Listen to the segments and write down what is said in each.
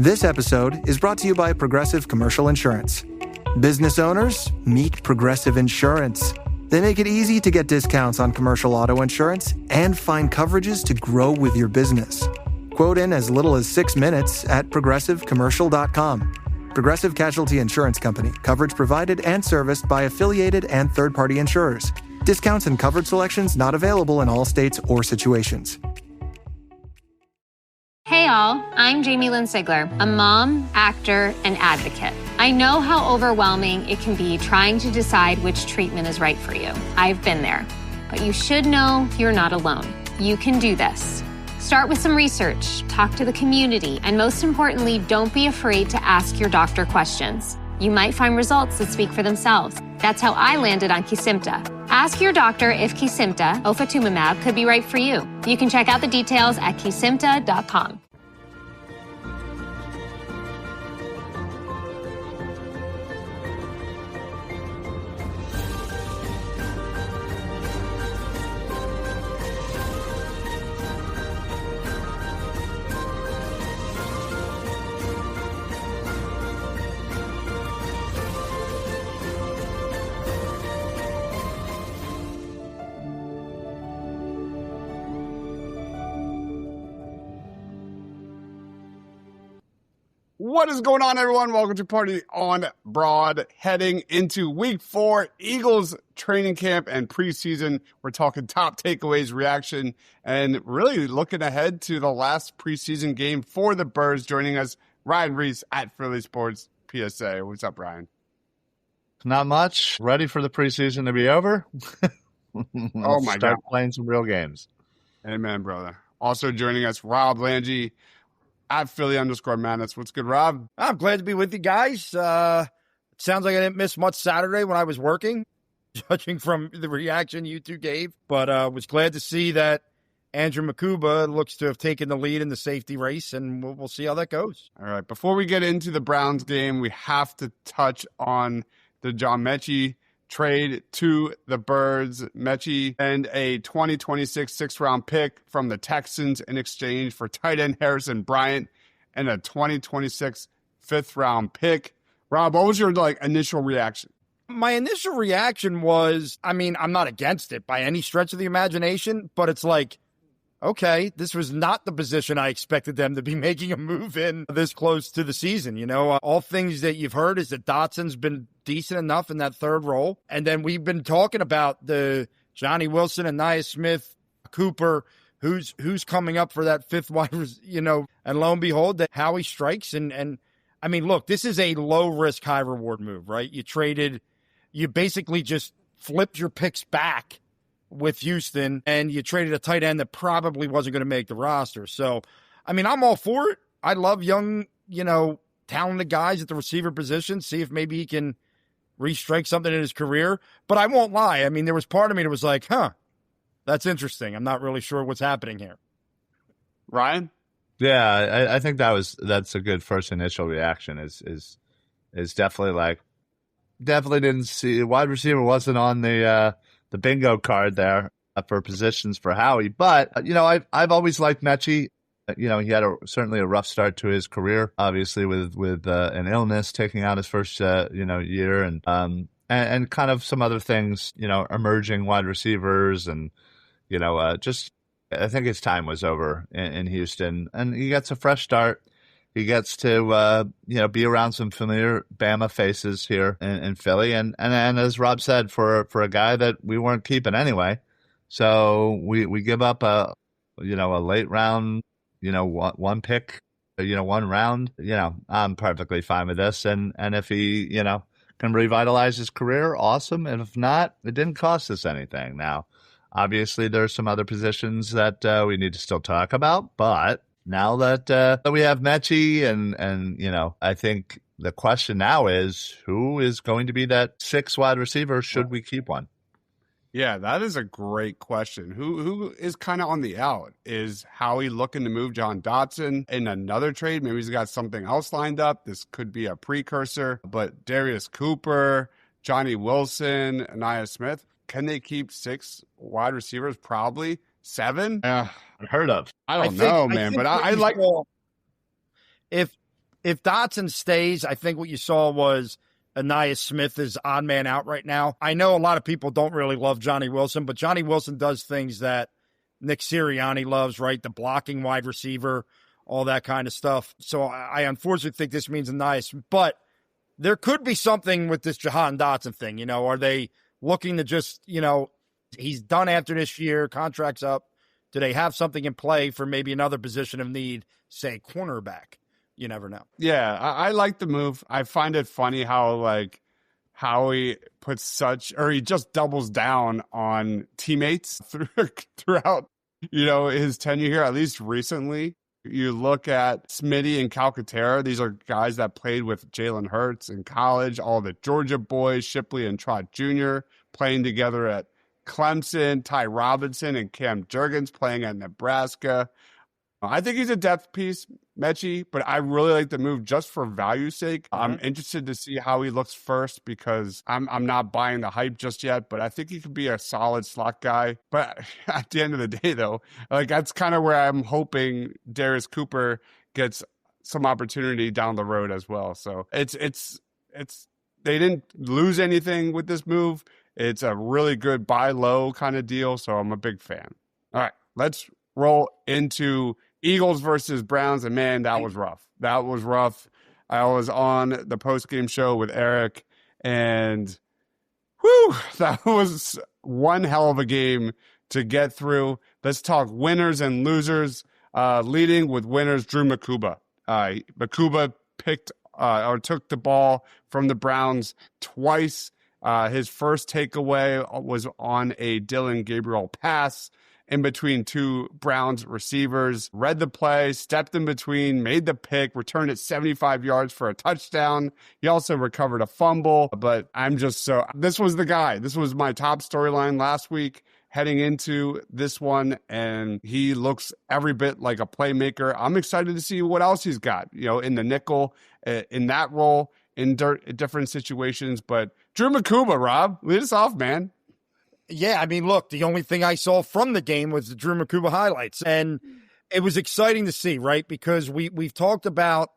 This episode is brought to you by Progressive Commercial Insurance. Business owners, meet Progressive Insurance. They make it easy to get discounts on commercial auto insurance and find coverages to grow with your business. Quote in as little as 6 minutes at progressivecommercial.com. Progressive Casualty Insurance Company. Coverage provided and serviced by affiliated and third-party insurers. Discounts and coverage selections not available in all states or situations. Hey all, I'm Jamie Lynn Sigler, a mom, actor, and advocate. I know how overwhelming it can be trying to decide which treatment is right for you. I've been there. But you should know you're not alone. You can do this. Start with some research, talk to the community, and most importantly, don't be afraid to ask your doctor questions. You might find results that speak for themselves. That's how I landed on Kesimpta. Ask your doctor if Kesimpta, ofatumumab, could be right for you. You can check out the details at kesimpta.com. What is going on, everyone? Welcome to Party on Broad. Heading into week 4, Eagles training camp and preseason. We're talking top takeaways, reaction, and really looking ahead to the last preseason game for the Birds. Joining us, Ryan Reese at Philly Sports PSA. What's up, Ryan? Not much. Ready for the preseason to be over. Oh, my God. Start playing some real games. Amen, brother. Also joining us, Rob Lange at Philly_Madness. What's good, Rob? I'm glad to be with you guys. It sounds like I didn't miss much Saturday when I was working, judging from the reaction you two gave. But was glad to see that Andrew Mukuba looks to have taken the lead in the safety race, and we'll see how that goes. All right. Before we get into the Browns game, we have to touch on the John Metchie trade to the Birds. Metchie and a 2026 6th-round pick from the Texans in exchange for tight end Harrison Bryant and a 2026 5th-round pick. Rob, what was your initial reaction? My initial reaction was, I'm not against it by any stretch of the imagination, but it's like, okay, this was not the position I expected them to be making a move in this close to the season. You know, all things that you've heard is that Dotson's been decent enough in that third role. And then we've been talking about the Johnny Wilson and Nia Smith, Cooper, who's coming up for that 5th wide, and lo and behold, that Howie strikes. And look, this is a low risk, high reward move, right? You basically just flipped your picks back with Houston, and you traded a tight end that probably wasn't going to make the roster. So, I'm all for it. I love young, talented guys at the receiver position, see if maybe he can restrike something in his career. But I won't lie. There was part of me that was like, that's interesting. I'm not really sure what's happening here. Ryan? Yeah, I think that's a good first initial reaction is definitely definitely didn't see wide receiver wasn't on the bingo card there for positions for Howie. But, I've always liked Metchie. He had certainly a rough start to his career, obviously with an illness taking out his first, year and kind of some other things, emerging wide receivers and, just I think his time was over in Houston, and he gets a fresh start. He gets to, be around some familiar Bama faces here in Philly. And as Rob said, for a guy that we weren't keeping anyway. So we give up a late round, one pick, 1 round. I'm perfectly fine with this. And if he, can revitalize his career, awesome. And if not, it didn't cost us anything. Now, obviously, there's some other positions that we need to still talk about, but now that we have Metchie and I think the question now is who is going to be that 6th wide receiver? Should we keep one? Yeah, that is a great question. Who is kind of on the out? Is Howie looking to move John Dotson in another trade? Maybe he's got something else lined up. This could be a precursor. But Darius Cooper, Johnny Wilson, Nia Smith, can they keep 6 wide receivers? Probably 7. Unheard of. I don't know, man. But I like. If Dotson stays, I think what you saw was Anais Smith is odd man out right now. I know a lot of people don't really love Johnny Wilson, but Johnny Wilson does things that Nick Sirianni loves, right? The blocking wide receiver, all that kind of stuff. So I unfortunately think this means Anais, but there could be something with this Jahan Dotson thing. You know, are they looking to just, you know, he's done after this year, contract's up. Do they have something in play for maybe another position of need, say cornerback? You never know. Yeah, I like the move. I find it funny how he puts he just doubles down on teammates throughout, you know, his tenure here, at least recently. You look at Smitty and Calcaterra. These are guys that played with Jalen Hurts in college. All the Georgia boys, Shipley and Trot Jr. playing together at Clemson. Ty Robinson and Cam Jurgens playing at Nebraska. I think he's a depth piece, Metchie, but I really like the move just for value's sake. I'm interested to see how he looks first because I'm not buying the hype just yet, but I think he could be a solid slot guy. But at the end of the day, though, like that's kind of where I'm hoping Darius Cooper gets some opportunity down the road as well. So it's they didn't lose anything with this move. It's a really good buy low kind of deal, so I'm a big fan. All right, let's roll into Eagles versus Browns, and man, that was rough. That was rough. I was on the post-game show with Eric, and whew, that was one hell of a game to get through. Let's talk winners and losers. Leading with winners, Drew Mukuba. Mukuba took the ball from the Browns twice. His first takeaway was on a Dylan Gabriel pass in between two Browns receivers, read the play, stepped in between, made the pick, returned it 75 yards for a touchdown. He also recovered a fumble, but this was the guy. This was my top storyline last week heading into this one, and he looks every bit like a playmaker. I'm excited to see what else he's got, you know, in the nickel, in that role, in different situations. But Drew Mukuba, Rob, lead us off, man. Yeah, I mean, look, the only thing I saw from the game was the Drew Mukuba highlights. And it was exciting to see, right? Because we've talked about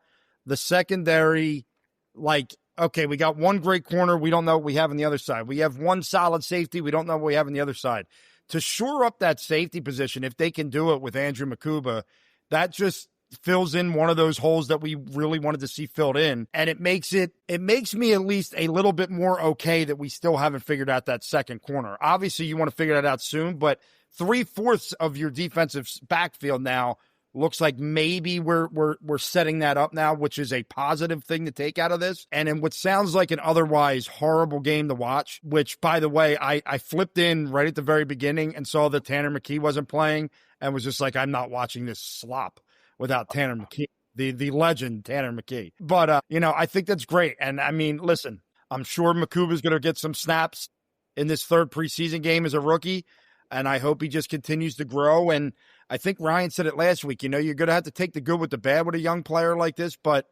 the secondary, like, okay, we got one great corner. We don't know what we have on the other side. We have one solid safety. We don't know what we have on the other side. To shore up that safety position, if they can do it with Andrew Mukuba, that just fills in one of those holes that we really wanted to see filled in. And it makes me at least a little bit more okay that we still haven't figured out that second corner. Obviously, you want to figure that out soon, but 3/4 of your defensive backfield now looks like maybe we're setting that up now, which is a positive thing to take out of this. And in what sounds like an otherwise horrible game to watch, which, by the way, I flipped in right at the very beginning and saw that Tanner McKee wasn't playing and was just like, I'm not watching this slop without Tanner McKee, the legend Tanner McKee. But, you know, I think that's great. And, I mean, listen, I'm sure Mukuba's going to get some snaps in this third preseason game as a rookie, and I hope he just continues to grow. And I think Ryan said it last week, you know, you're going to have to take the good with the bad with a young player like this, but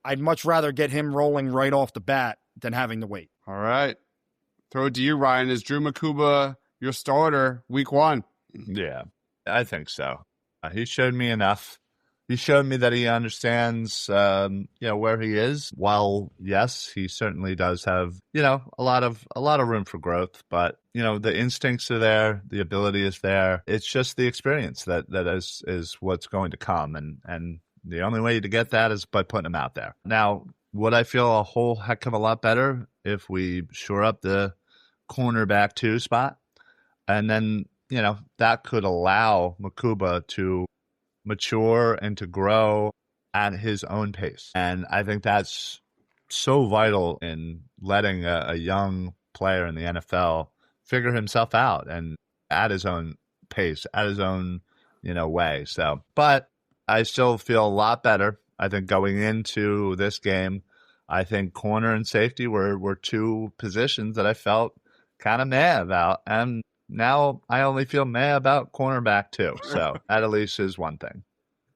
I'd much rather get him rolling right off the bat than having to wait. All right. Throw it to you, Ryan. Is Drew Mukuba your starter week one? Yeah, I think so. He showed me enough. He showed me that he understands, where he is. While yes, he certainly does have, a lot of room for growth. But the instincts are there, the ability is there. It's just the experience that is what's going to come, and the only way to get that is by putting him out there. Now, would I feel a whole heck of a lot better if we shore up the cornerback 2 spot, and then that could allow Mukuba to mature and to grow at his own pace. And I think that's so vital in letting a young player in the NFL figure himself out and at his own pace, at his own, way. So, but I still feel a lot better. I think going into this game, I think corner and safety were 2 positions that I felt kind of meh about. And now I only feel meh about cornerback too. So that at least is one thing.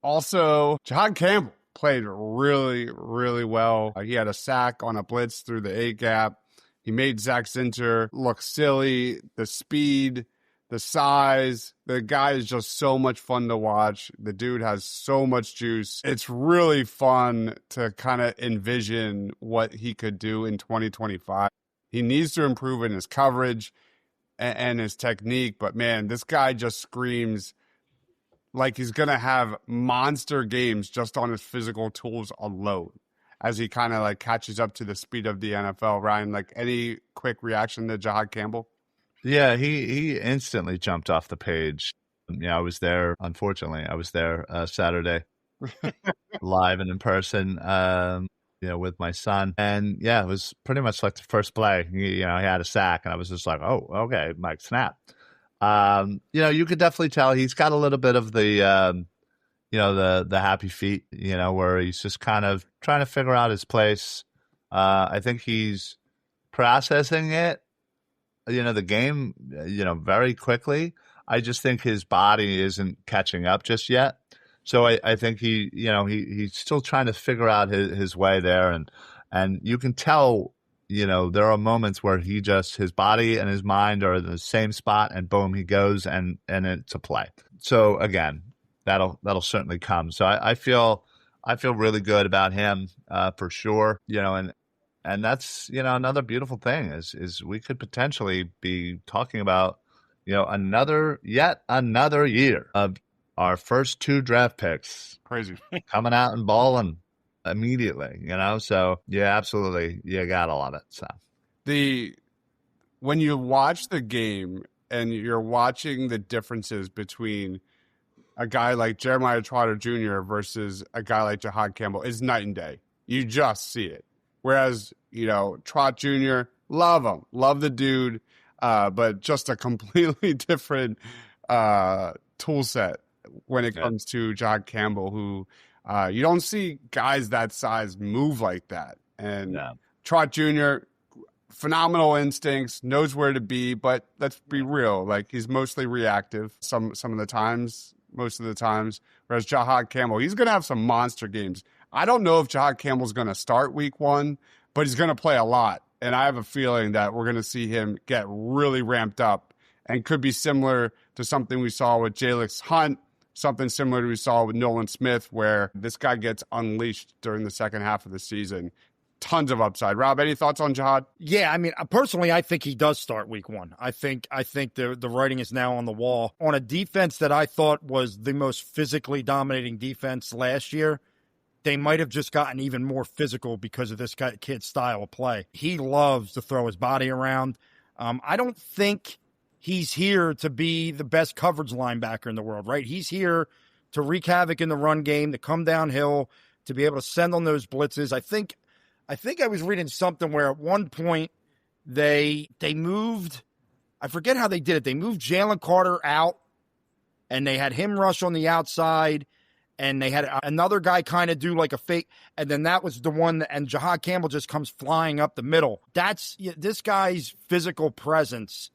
Also, John Campbell played really, really well. He had a sack on a blitz through the A gap. He made Zach Zinter look silly. The speed the size. The guy is just so much fun to watch. The dude has so much juice. It's really fun to kind of envision what he could do in 2025. He needs to improve in his coverage and his technique, but man, this guy just screams like he's going to have monster games just on his physical tools alone as he kind of like catches up to the speed of the NFL. Ryan, like any quick reaction to Jahad Campbell? Yeah, he instantly jumped off the page. Yeah, I was there. Unfortunately, I was there Saturday, live and in person. With my son, and yeah, it was pretty much like the first play. He had a sack, and I was just like, "Oh, okay, Mike, snap." You could definitely tell he's got a little bit of the, the happy feet, where he's just kind of trying to figure out his place. I think he's processing it, the game, very quickly. I just think his body isn't catching up just yet. So I think he's still trying to figure out his way there. And you can tell, there are moments where his body and his mind are in the same spot, and boom, he goes and it's a play. So again, that'll certainly come. So I feel really good about him for sure. And that's, another beautiful thing is we could potentially be talking about, yet another year of our first 2 draft picks. Crazy. Coming out and balling immediately, So yeah, absolutely. You gotta love it. So when you watch the game and you're watching the differences between a guy like Jeremiah Trotter Jr. versus a guy like Jahad Campbell is night and day. You just see it. Whereas, Trot Jr., love him, love the dude, but just a completely different tool set when it comes to Jahad Campbell, who you don't see guys that size move like that. And Trot Jr., phenomenal instincts, knows where to be, but let's be real, like he's mostly reactive some of the times, most of the times. Whereas Jahad Campbell, he's going to have some monster games. I don't know if Jahad Campbell's going to start week 1, but he's going to play a lot. And I have a feeling that we're going to see him get really ramped up and could be similar to something we saw with Jalix Hunt, something similar to we saw with Nolan Smith, where this guy gets unleashed during the second half of the season. Tons of upside. Rob, any thoughts on Jahad? Yeah, I mean, personally, I think he does start week 1. I think the writing is now on the wall. On a defense that I thought was the most physically dominating defense last year, they might have just gotten even more physical because of this kid's style of play. He loves to throw his body around. I don't think he's here to be the best coverage linebacker in the world, right? He's here to wreak havoc in the run game, to come downhill, to be able to send on those blitzes. I think I was reading something where at one point they moved, I forget how they did it. They moved Jalen Carter out, and they had him rush on the outside, and they had another guy kind of do like a fake, and then that was the one, and Jahad Campbell just comes flying up the middle. That's this guy's physical presence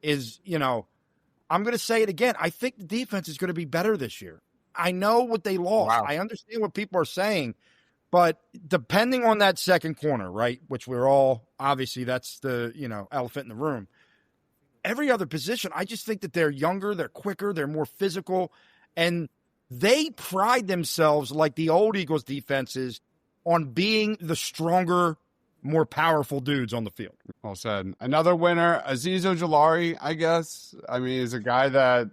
is, I'm going to say it again. I think the defense is going to be better this year. I know what they lost. Wow. I understand what people are saying, but depending on that second corner, right, which we're all, obviously that's the, elephant in the room. Every other position, I just think that they're younger, they're quicker, they're more physical, and they pride themselves, like the old Eagles defenses, on being the stronger, more powerful dudes on the field. Well said. Another winner, Azeez Ojulari, I guess. I mean, is a guy that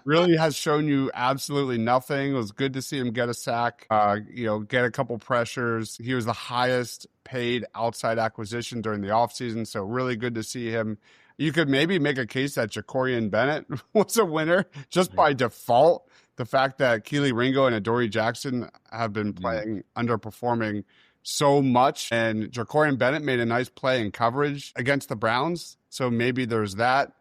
really has shown you absolutely nothing. It was good to see him get a sack, get a couple pressures. He was the highest paid outside acquisition during the offseason, so really good to see him. You could maybe make a case that Jacorian Bennett was a winner just by default. The fact that Keely Ringo and Adoree Jackson have been playing underperforming so much, and Jacorian Bennett made a nice play in coverage against the Browns, so maybe there's that.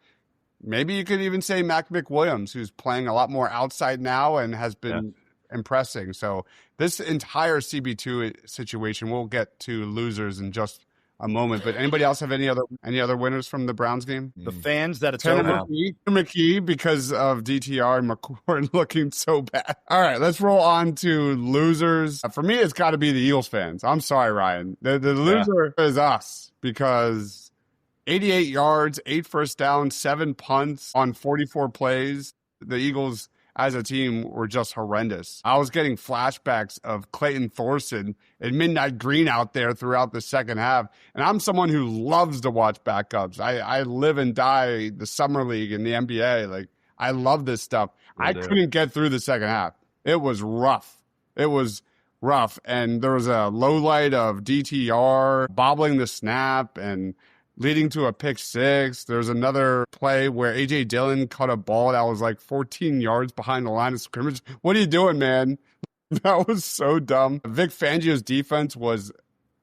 Maybe you could even say Mac McWilliams, who's playing a lot more outside now and has been impressing. So this entire CB2 situation, we'll get to losers in just a moment. But anybody else have any other winners from the Browns game? The fans that it's Tanner McKee because of DTR and McCord looking so bad. All right, let's roll on to losers. For me, it's got to be the Eagles fans. I'm sorry, Ryan. The loser is us because 88 yards, 8 first downs, 7 punts on 44 plays. The Eagles as a team were just horrendous. I was getting flashbacks of Clayton Thorson and Midnight Green out there throughout the second half. And I'm someone who loves to watch backups. I live and die the summer league and the NBA. Like, I love this stuff. I couldn't get through the second half. It was rough. It was rough. And there was a low light of DTR bobbling the snap and leading to a pick six. There's another play where A.J. Dillon caught a ball that was like 14 yards behind the line of scrimmage. What are you doing, man? That was so dumb. Vic Fangio's defense was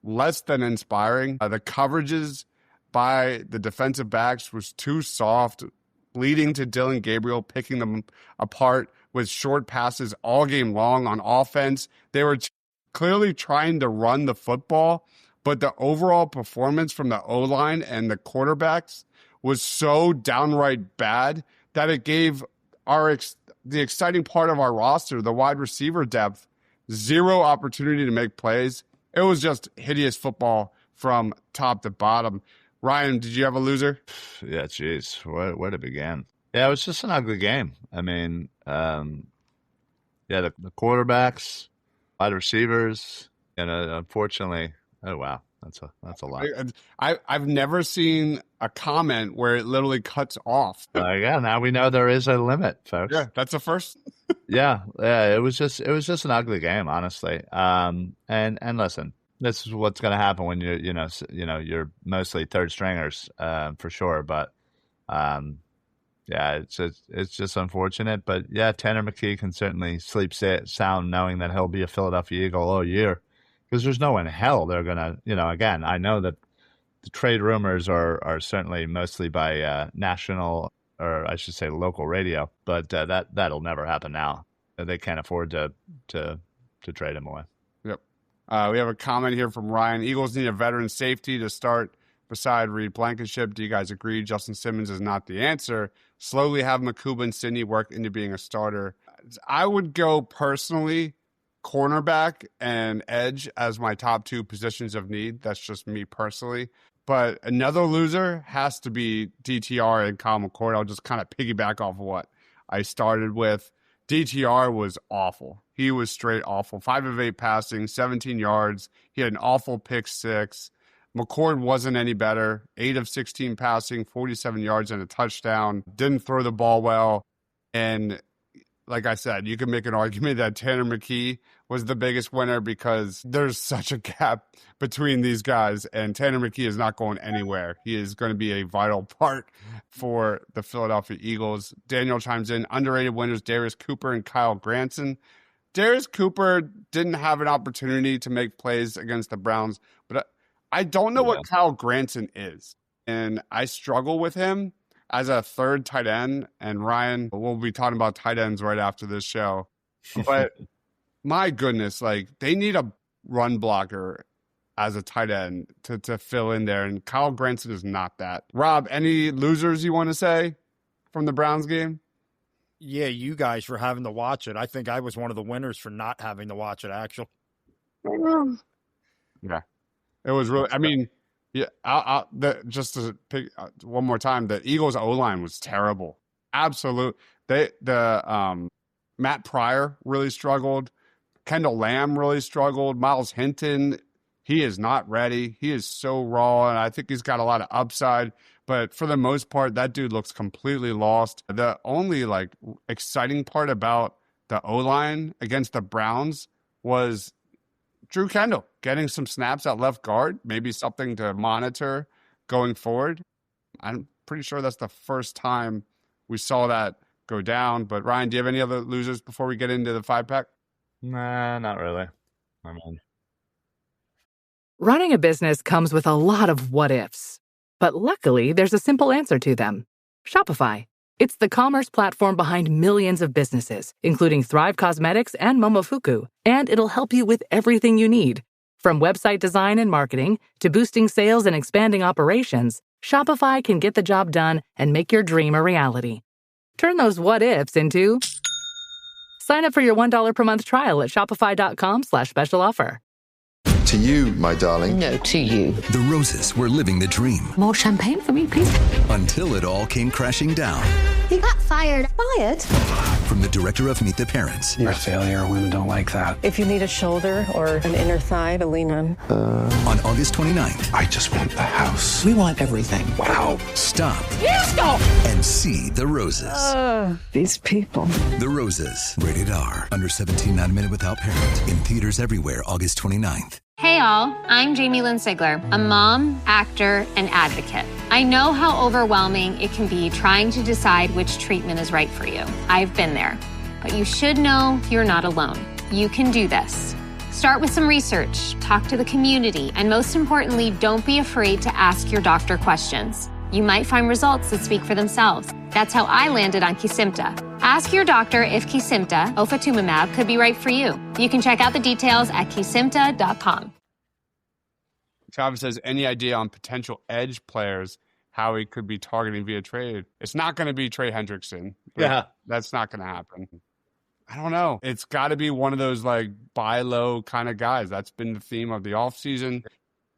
less than inspiring. The coverages by the defensive backs was too soft, leading to Dylan Gabriel picking them apart with short passes all game long on offense. They were clearly trying to run the football, but the overall performance from the O-line and the quarterbacks was so downright bad that it gave the exciting part of our roster, the wide receiver depth, zero opportunity to make plays. It was just hideous football from top to bottom. Ryan, did you have a loser? Yeah, geez, where to begin? Yeah, it was just an ugly game. I mean, the quarterbacks, wide receivers, and unfortunately, oh wow, that's a lot. I've never seen a comment where it literally cuts off. Yeah, now we know there is a limit, folks. Yeah, that's a first. yeah, it was just an ugly game, honestly. And listen, this is what's going to happen when you're mostly third stringers, for sure. But yeah, it's just unfortunate. But yeah, Tanner McKee can certainly sleep sound knowing that he'll be a Philadelphia Eagle all year, because there's no way in hell they're gonna. Again, I know that the trade rumors are certainly mostly by national, or I should say local radio, but that'll never happen now. They can't afford to trade him away. Yep. We have a comment here from Ryan. Eagles need a veteran safety to start beside Reed Blankenship. Do you guys agree Justin Simmons is not the answer? Slowly have Mukuba and Sidney work into being a starter. I would go personally cornerback and edge as my top two positions of need. That's just me personally. But another loser has to be DTR and Kyle McCord. I'll just kind of piggyback off of what I started with. DTR was awful. He was straight awful. 5 of 8 passing, 17 yards. He had an awful pick six. McCord wasn't any better. 8 of 16 passing, 47 yards and a touchdown. Didn't throw the ball well. And like I said, you can make an argument that Tanner McKee was the biggest winner because there's such a gap between these guys, and Tanner McKee is not going anywhere. He is going to be a vital part for the Philadelphia Eagles. Daniel chimes in, underrated winners Darius Cooper and Kyle Granson. Darius Cooper didn't have an opportunity to make plays against the Browns, but I don't know what Kyle Granson is, and I struggle with him as a third tight end. And Ryan, we'll be talking about tight ends right after this show. But my goodness, like, they need a run blocker as a tight end to fill in there. And Kyle Granson is not that. Rob, any losers you want to say from the Browns game? Yeah, you guys for having to watch it. I think I was one of the winners for not having to watch it, actually. Yeah. It was really, I mean, yeah, just to pick one more time, the Eagles O-line was terrible. Absolute. Matt Pryor really struggled. Kendall Lamb really struggled. Miles Hinton, he is not ready. He is so raw, and I think he's got a lot of upside. But for the most part, that dude looks completely lost. The only exciting part about the O-line against the Browns was Drew Kendall getting some snaps at left guard, maybe something to monitor going forward. I'm pretty sure that's the first time we saw that go down. But Ryan, do you have any other losers before we get into the 5-pack? Nah, not really. I mean, running a business comes with a lot of what ifs, but luckily there's a simple answer to them. Shopify. It's the commerce platform behind millions of businesses, including Thrive Cosmetics and Momofuku, and it'll help you with everything you need. From website design and marketing to boosting sales and expanding operations, Shopify can get the job done and make your dream a reality. Turn those what ifs into... Sign up for your $1 per month trial at shopify.com/special offer. To you, my darling. No, to you. The Roses were living the dream. More champagne for me, please. Until it all came crashing down. He got fired. Fired? From the director of Meet the Parents. You're a failure. Women don't like that. If you need a shoulder or an inner thigh to lean on. On August 29th. I just want the house. We want everything. Wow. Stop. Stop! And see The Roses. These people. The Roses. Rated R. Under 17, not a minute without parent. In theaters everywhere, August 29th. Hey all, I'm Jamie Lynn Sigler, a mom, actor, and advocate. I know how overwhelming it can be trying to decide which treatment is right for you. I've been there. But you should know you're not alone. You can do this. Start with some research, talk to the community, and most importantly, don't be afraid to ask your doctor questions. You might find results that speak for themselves. That's how I landed on Kesimpta. Ask your doctor if Kesimpta, ofatumumab, could be right for you. You can check out the details at kesimpta.com. Travis says, any idea on potential edge players how he could be targeting via trade? It's not going to be Trey Hendrickson. Yeah. That's not going to happen. I don't know. It's got to be one of those like buy low kind of guys. That's been the theme of the offseason.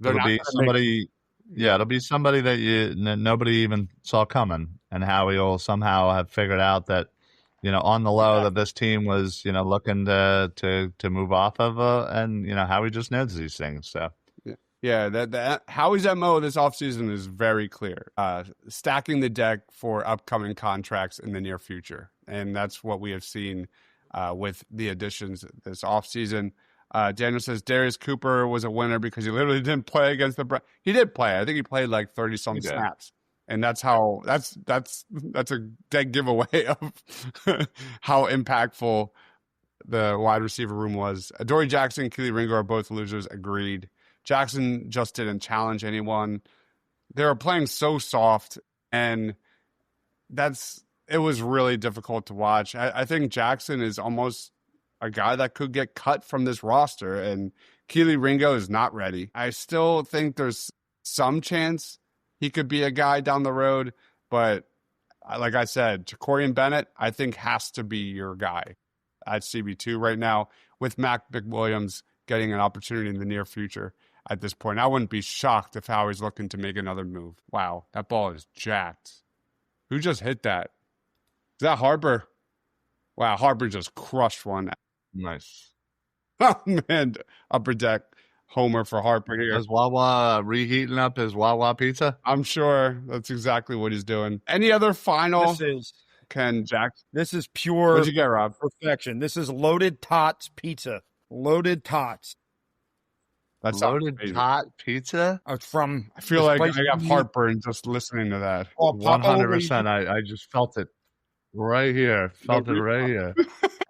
It'll be somebody. Yeah, it'll be somebody that nobody even saw coming, and how he'll somehow have figured out that, on the low that this team was, looking to move off of, and how he just knows these things. So. Yeah, that Howie's MO this offseason is very clear. Stacking the deck for upcoming contracts in the near future. And that's what we have seen with the additions this offseason. Daniel says Darius Cooper was a winner because he literally didn't play against the Browns. He did play. I think he played like 30-some snaps. And that's how that's a dead giveaway of how impactful the wide receiver room was. Adoree Jackson, Keely Ringo are both losers. Agreed. Jackson just didn't challenge anyone. They were playing so soft, and it was really difficult to watch. I think Jackson is almost a guy that could get cut from this roster, and Keely Ringo is not ready. I still think there's some chance he could be a guy down the road, but like I said, Jacorian Bennett, I think, has to be your guy at CB2 right now, with Mac McWilliams getting an opportunity in the near future. At this point, I wouldn't be shocked if Howie's looking to make another move. Wow, that ball is jacked. Who just hit that? Is that Harper? Wow, Harper just crushed one. Nice. Oh, man. Upper deck homer for Harper here. Is Wawa reheating up his Wawa pizza? I'm sure that's exactly what he's doing. Any other final? Ken Jackson? This is pure What'd you get, Rob? perfection. This is Loaded Tots Pizza. Loaded Tots. That's Loaded Tot Pizza? From I feel like I got heartburn just listening to that. 100%. I just felt it right here. Felt it right here.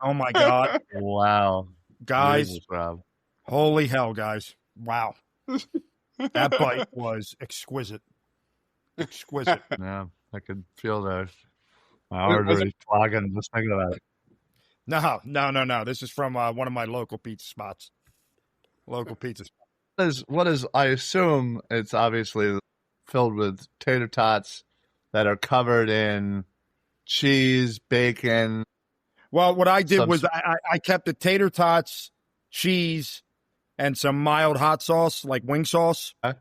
Oh, my God. Wow. Guys, Jesus, Rob. Holy hell, guys. Wow. That bite was exquisite. Exquisite. Yeah, I could feel my arteries clogging just thinking about it. No. This is from one of my local pizza spots. Local pizza spots. What is, I assume it's obviously filled with tater tots that are covered in cheese, bacon. Well, what I did was I kept the tater tots, cheese, and some mild hot sauce, like wing sauce. Okay.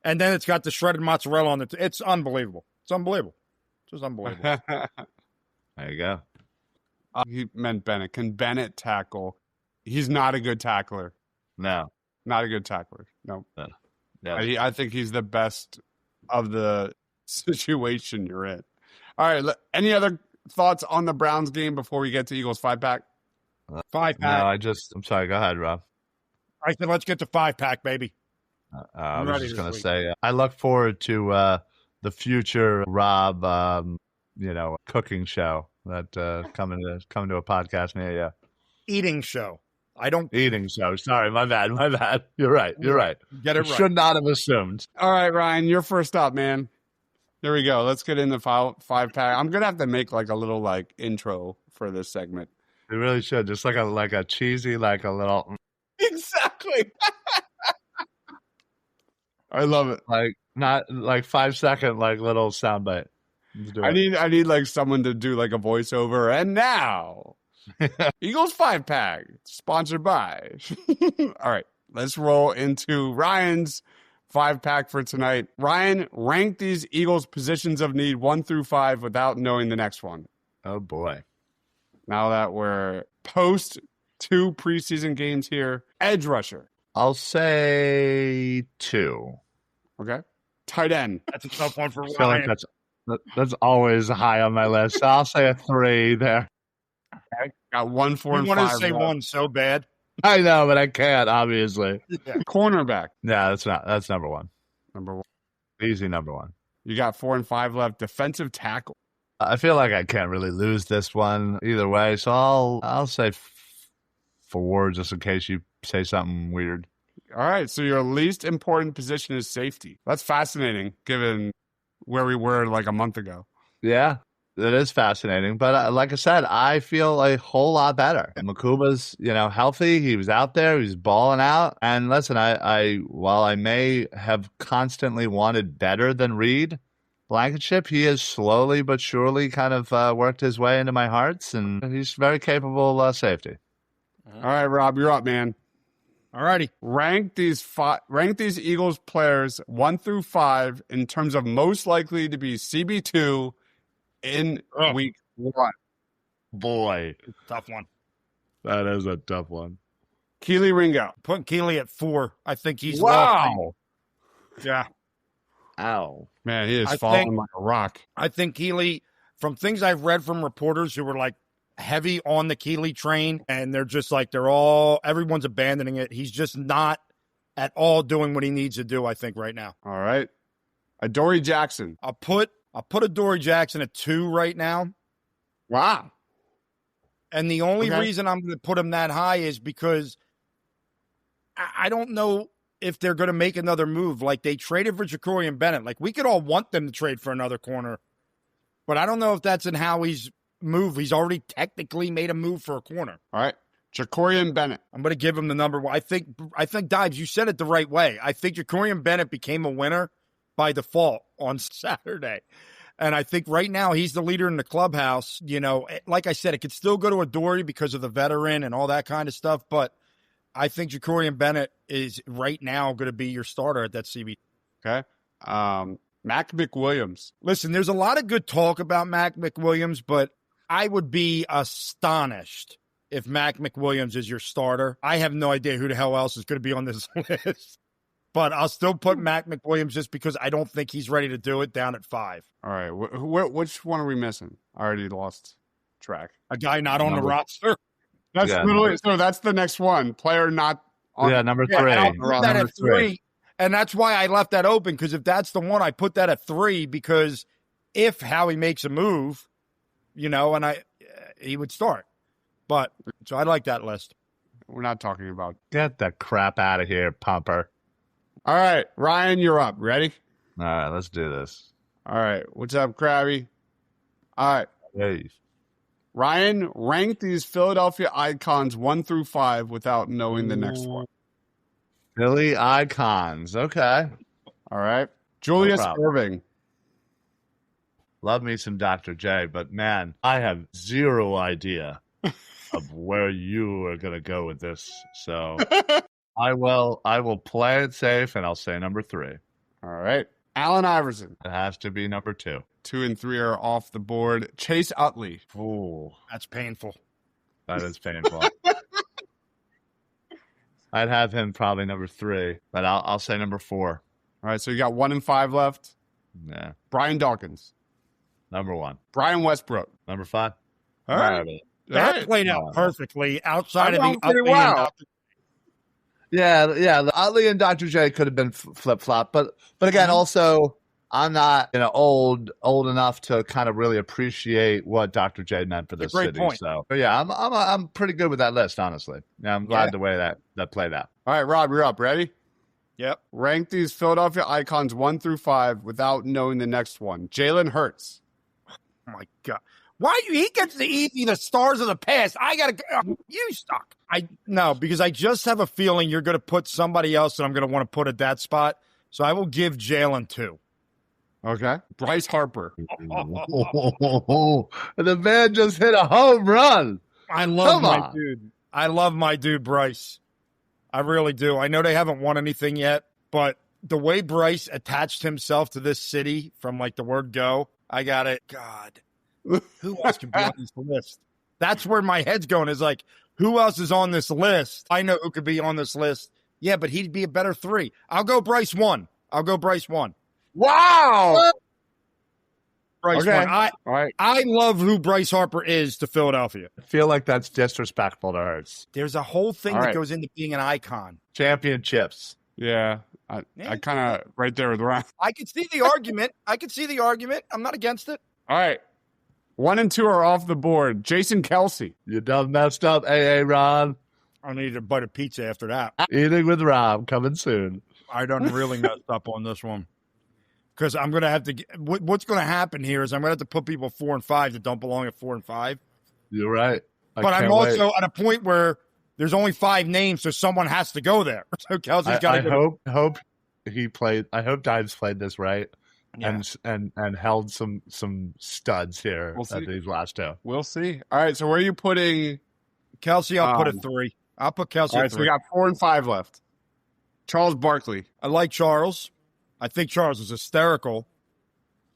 And then it's got the shredded mozzarella on it. It's unbelievable. It's unbelievable. It's just unbelievable. There you go. He meant Bennett. Can Bennett tackle? He's not a good tackler. No. Not a good tackler. No. Yeah. I think he's the best of the situation you're in. All right. Any other thoughts on the Browns game before we get to Eagles 5-pack? 5-pack. No, I'm sorry. Go ahead, Rob. I said, let's get to 5-pack, baby. I was just going to say, I look forward to the future Rob, cooking show that coming to a podcast near you. Eating show. Eating show. Sorry, my bad. You're right. Get it right. Should not have assumed. All right, Ryan, you're first up, man. There we go. Let's get in the 5-pack. I'm gonna have to make like a little intro for this segment. You really should. Just like a cheesy, like a little. Exactly. I love it. Like not like 5-second little soundbite. I need like someone to do like a voiceover. And now, Eagles 5-pack sponsored by. All right, let's roll into Ryan's 5-pack for tonight. Ryan, rank these Eagles positions of need 1 through 5 without knowing the next one. Oh, boy. Now that we're post 2 preseason games here, edge rusher. I'll say 2. Okay. Tight end. That's a tough one for I feel like Ryan. that's always high on my list. So I'll say a 3 there. Okay. Got 1, 4, and You 5. wanted to say left. 1 so bad. I know, but I can't, obviously. Cornerback. Yeah, that's number 1. Number 1. Easy number 1. You got 4 and 5 left. Defensive tackle. I feel like I can't really lose this one either way, so I'll say 4 just in case you say something weird. All right, so your least important position is safety. That's fascinating, given where we were like a month ago. Yeah, it is fascinating. But like I said, I feel a whole lot better. Mukuba's, healthy. He was out there. He was balling out. And listen, while I may have constantly wanted better than Reed Blankenship, he has slowly but surely kind of worked his way into my hearts, and he's very capable safety. All right, Rob, you're up, man. All righty. Rank these Eagles players 1 through 5 in terms of most likely to be CB2 in week 1. Boy, Tough one. that is a tough one. Keely Ringo. Putting Keely at 4. I think he's Wow. Yeah. Ow. Man, he is I falling think- like a rock. I think Keely, from things I've read from reporters who were like heavy on the Keely train, and they're just like, everyone's abandoning it. He's just not at all doing what he needs to do, I think, right now. All right. Adoree Jackson. I'll put Adoree Jackson at 2 right now. Wow. And the only Okay. reason I'm going to put him that high is because I don't know if they're going to make another move. Like, they traded for Jacorian Bennett. Like, we could all want them to trade for another corner, but I don't know if that's in Howie's move. He's already technically made a move for a corner. All right. Jacorian Bennett. I'm going to give him the number 1. I think Deibs, you said it the right way. I think Jacorian Bennett became a winner by default on Saturday. And I think right now he's the leader in the clubhouse. Like I said, it could still go to Adoree because of the veteran and all that kind of stuff. But I think Jacorian Bennett is right now going to be your starter at that CB. Okay. Mac McWilliams. Listen, there's a lot of good talk about Mac McWilliams, but I would be astonished if Mac McWilliams is your starter. I have no idea who the hell else is going to be on this list. But I'll still put Mac McWilliams just because I don't think he's ready to do it down at 5. All right. Which one are we missing? I already lost track. A guy not on the roster. That's literally, so that's the next one. Player not on. Yeah, number 3. And I'll put that Number at 3. And that's why I left that open, because if that's the one, I put that at 3, because if Howie makes a move, and he would start. But so I like that list. We're not talking about. Get the crap out of here, Pumper. All right, Ryan, you're up. Ready? All right, let's do this. All right. What's up, Krabby? All right. Hey. Ryan, rank these Philadelphia icons 1 through 5 without knowing the next one. Philly icons. Okay. All right. Julius Irving. Love me some Dr. J, but man, I have zero idea of where you are going to go with this. So I will play it safe, and I'll say number 3. All right. Allen Iverson. It has to be number 2. 2 and 3 are off the board. Chase Utley. Ooh, That's painful. that is painful. I'd have him probably number 3, but I'll say number 4. All right, so you got 1 and 5 left. Yeah, Brian Dawkins. number 1. Brian Westbrook. Number 5. All right. That played out perfectly outside of the pretty Utley well. Yeah. The Utley and Dr. J could have been flip flop, but again, also I'm not old enough to kind of really appreciate what Dr. J meant for this great city. point. So, but yeah, I'm pretty good with that list, honestly. Yeah, I'm glad the way that played out. All right, Rob, you're up. Ready? Yep. Rank these Philadelphia icons 1 through 5 without knowing the next one. Jalen Hurts. Oh my God. Why he gets the stars of the past? I gotta go. You stuck. No, because I just have a feeling you're gonna put somebody else that I'm gonna want to put at that spot. So I will give Jalen 2. Okay. Bryce Harper. The man just hit a home run. I love my dude. I love my dude Bryce. I really do. I know they haven't won anything yet, but the way Bryce attached himself to this city from like the word go, I got it. God, who else can be on this list? That's where my head's going, is like, who else is on this list? I know who could be on this list. Yeah, but he'd be a better 3. I'll go Bryce 1. Wow. Bryce Okay. 1. All right. I love who Bryce Harper is to Philadelphia. I feel like that's disrespectful to Hurts. There's a whole thing All that right. goes into being an icon. Championships. Yeah. I kind of right there with Ryan. I could see the argument. I'm not against it. All right. 1 and 2 are off the board. Jason Kelsey. You done messed up, AA Ron. I need a bite of pizza after that. Eating with Rob coming soon. I done really messed up on this one. Because I'm going to have to – what's going to happen here is I'm going to have to put people 4 and 5 that don't belong at 4 and 5. You're right. But I'm also at a point where there's only 5 names, so someone has to go there. So Kelsey's got to go. I hope he played – I hope Deibs played this right. Yeah. And held some studs here at these last 2. We'll see. All right, so where are you putting Kelsey? I'll put a 3. I'll put Kelsey all at right, 3. so we got 4 and 5 left. Charles Barkley. I like Charles. I think Charles is hysterical.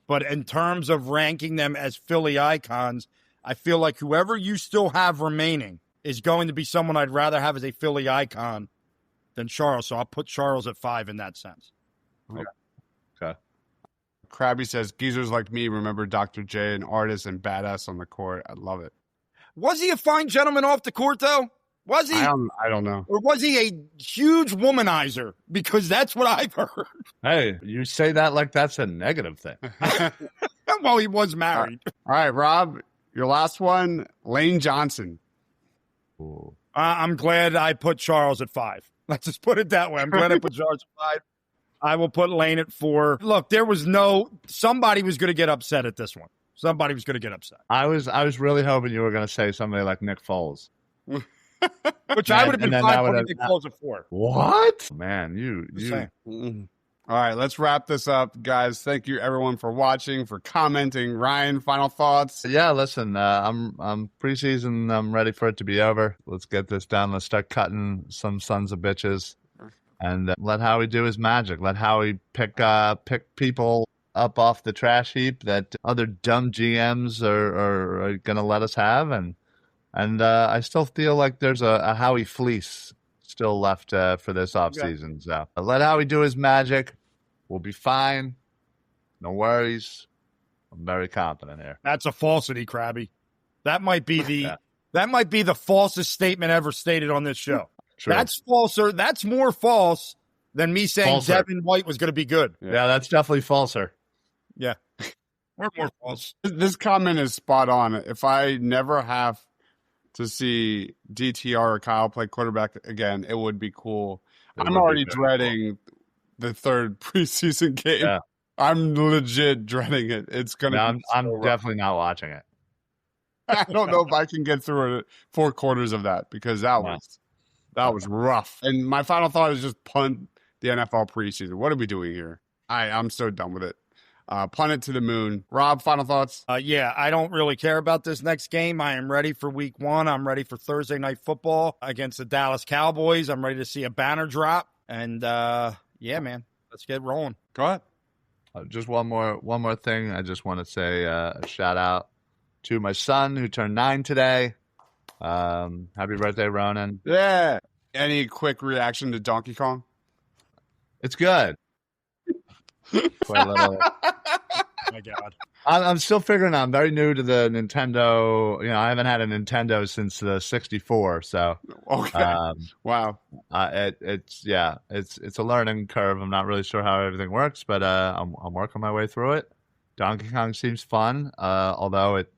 But in terms of ranking them as Philly icons, I feel like whoever you still have remaining is going to be someone I'd rather have as a Philly icon than Charles. So I'll put Charles at 5 in that sense. Okay. Krabby says, geezers like me remember Dr. J, an artist and badass on the court. I love it. Was he a fine gentleman off the court, though? Was he? I don't know. Or was he a huge womanizer? Because that's what I've heard. Hey, you say that like that's a negative thing. Well, he was married. All right, Rob, your last one, Lane Johnson. I'm glad I put Charles at 5. Let's just put it that way. I'm glad I put Charles at 5. I will put Lane at 4. Look, somebody was going to get upset at this one. Somebody was going to get upset. I was really hoping you were going to say somebody like Nick Foles. Which I would have been fine putting Nick Foles at 4. What? Man, you. All right, let's wrap this up, guys. Thank you, everyone, for watching, for commenting. Ryan, final thoughts? Yeah, listen, I'm preseason. I'm ready for it to be over. Let's get this done. Let's start cutting some sons of bitches, and let Howie do his magic. Let Howie pick people up off the trash heap that other dumb GMs are going to let us have, and I still feel like there's a Howie fleece still left for this offseason. So let Howie do his magic. We'll be fine. No worries. I'm very confident here. That's a falsity, Krabby. That might be the falsest statement ever stated on this show. True. That's falser. That's more false than me saying Devin White was going to be good. Yeah, that's definitely falser. Yeah. We're more false. This comment is spot on. If I never have to see DTR or Kyle play quarterback again, it would be cool. I'm already dreading the 3rd preseason game. Yeah. I'm legit dreading it. It's going to be I'm definitely not watching it. I don't know if I can get through 4 quarters of that because that was rough. And my final thought is just punt the NFL preseason. What are we doing here? I'm so done with it. Punt it to the moon. Rob, final thoughts? Yeah, I don't really care about this next game. I am ready for week 1. I'm ready for Thursday Night Football against the Dallas Cowboys. I'm ready to see a banner drop. And, yeah, man, let's get rolling. Go ahead. Just one more thing. I just want to say a shout out to my son who turned 9 today. Happy birthday, Ronan. Yeah. Any quick reaction to Donkey Kong? It's good. Oh my God. I'm still figuring out. I'm very new to the Nintendo. I haven't had a Nintendo since the 64. So, okay. Wow. It's a learning curve. I'm not really sure how everything works, but I'm working my way through it. Donkey Kong seems fun, although it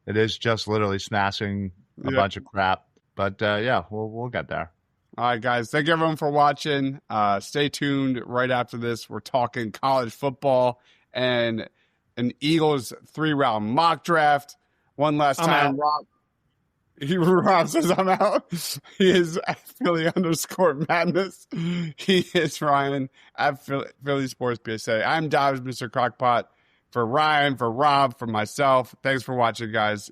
is just literally smashing a bunch of crap. But we'll get there. All right, guys. Thank you, everyone, for watching. Stay tuned. Right after this, we're talking college football and an Eagles 3-round mock draft. One last time, Rob says I'm out. He is at Philly_madness. He is Ryan at Philly Sports PSA. I'm Deibs, Mr. Crockpot. For Ryan, for Rob, for myself. Thanks for watching, guys.